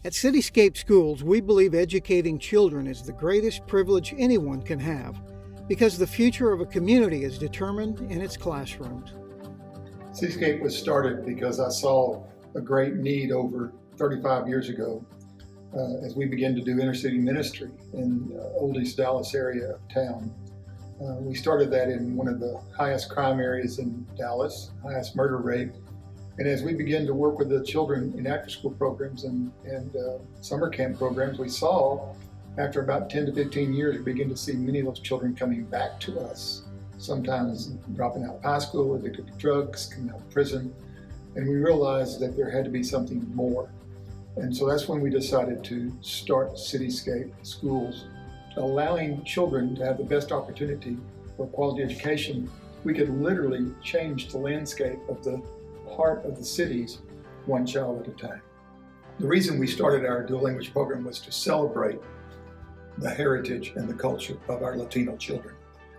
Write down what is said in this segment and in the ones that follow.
At Cityscape Schools, we believe educating children is the greatest privilege anyone can have because the future of a community is determined in its classrooms. Cityscape was started because I saw a great need over 35 years ago as we began to do inner city ministry in Old East Dallas area of town. We started that in one of the highest crime areas in Dallas, highest murder rate. And as we began to work with the children in after-school programs and summer camp programs, we saw after about 10 to 15 years, we began to see many of those children coming back to us, sometimes dropping out of high school, addicted to drugs, coming out of prison. And we realized that there had to be something more. And so that's when we decided to start Cityscape Schools, allowing children to have the best opportunity for quality education. We could literally change the landscape of the heart of the cities one child at a time. The reason we started our dual language program was to celebrate the heritage and the culture of our Latino children.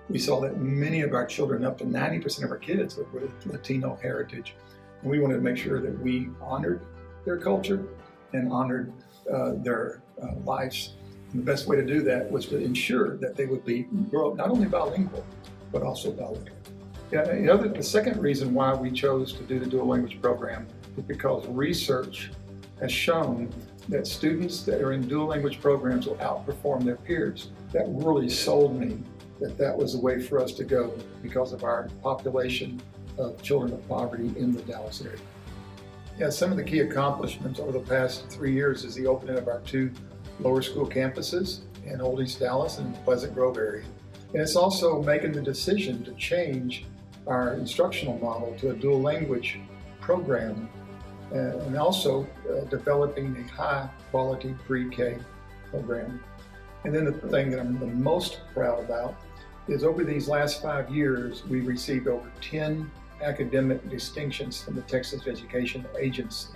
We saw that many of our children, up to 90% of our kids, were with Latino heritage. And we wanted to make sure that we honored their culture and honored their lives. And the best way to do that was to ensure that they would grow up not only bilingual, but also bilingual. Yeah, the second reason why we chose to do the dual language program is because research has shown that students that are in dual language programs will outperform their peers. That really sold me that was the way for us to go because of our population of children of poverty in the Dallas area. Yeah, some of the key accomplishments over the past 3 years is the opening of our 2 lower school campuses in Old East Dallas and Pleasant Grove area. And it's also making the decision to change our instructional model to a dual language program and also developing a high quality pre-K program. And then the thing that I'm the most proud about is over these last 5 years, we've received over 10 academic distinctions from the Texas Education Agency.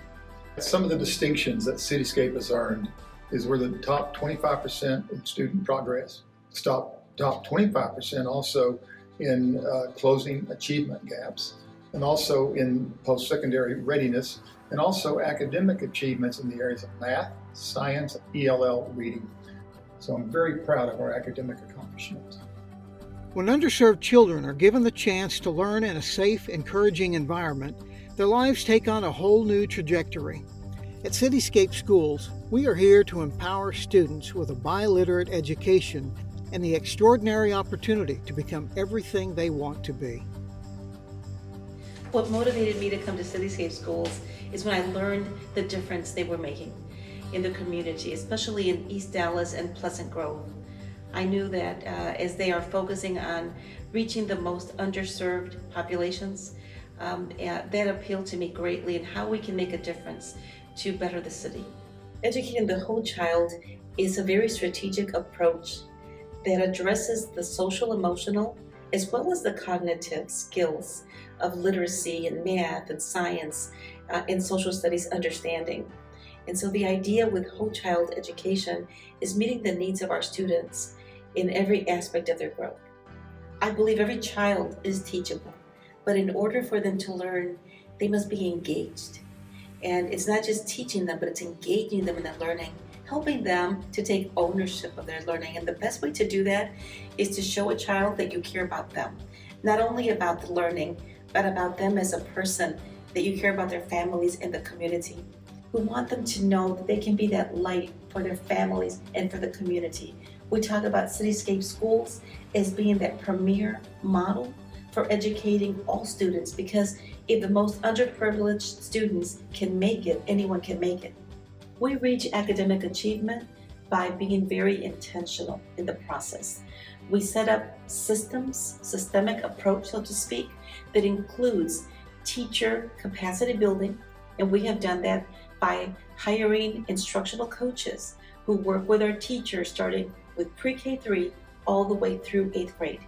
Some of the distinctions that Cityscape has earned is we're the top 25% in student progress, top 25% also in closing achievement gaps, and also in post-secondary readiness, and also academic achievements in the areas of math, science, ELL reading. So I'm very proud of our academic accomplishments. When underserved children are given the chance to learn in a safe, encouraging environment, their lives take on a whole new trajectory. At Cityscape Schools, we are here to empower students with a biliterate education and the extraordinary opportunity to become everything they want to be. What motivated me to come to Cityscape Schools is when I learned the difference they were making in the community, especially in East Dallas and Pleasant Grove. I knew that as they are focusing on reaching the most underserved populations, that appealed to me greatly and how we can make a difference to better the city. Educating the whole child is a very strategic approach that addresses the social, emotional, as well as the cognitive skills of literacy and math and science and social studies understanding. And so the idea with whole child education is meeting the needs of our students in every aspect of their growth. I believe every child is teachable, but in order for them to learn, they must be engaged. And it's not just teaching them, but it's engaging them in their learning, helping them to take ownership of their learning. And the best way to do that is to show a child that you care about them, not only about the learning, but about them as a person, that you care about their families and the community. We want them to know that they can be that light for their families and for the community. We talk about Cityscape Schools as being that premier model for educating all students, because if the most underprivileged students can make it, anyone can make it. We reach academic achievement by being very intentional in the process. We set up systemic approach, so to speak, that includes teacher capacity building, and we have done that by hiring instructional coaches who work with our teachers starting with pre-K3 all the way through 8th grade.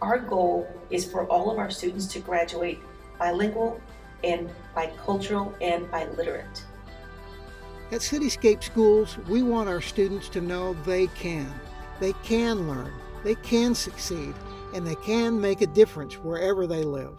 Our goal is for all of our students to graduate bilingual and bicultural and biliterate. At Cityscape Schools, we want our students to know they can. They can learn, they can succeed, and they can make a difference wherever they live.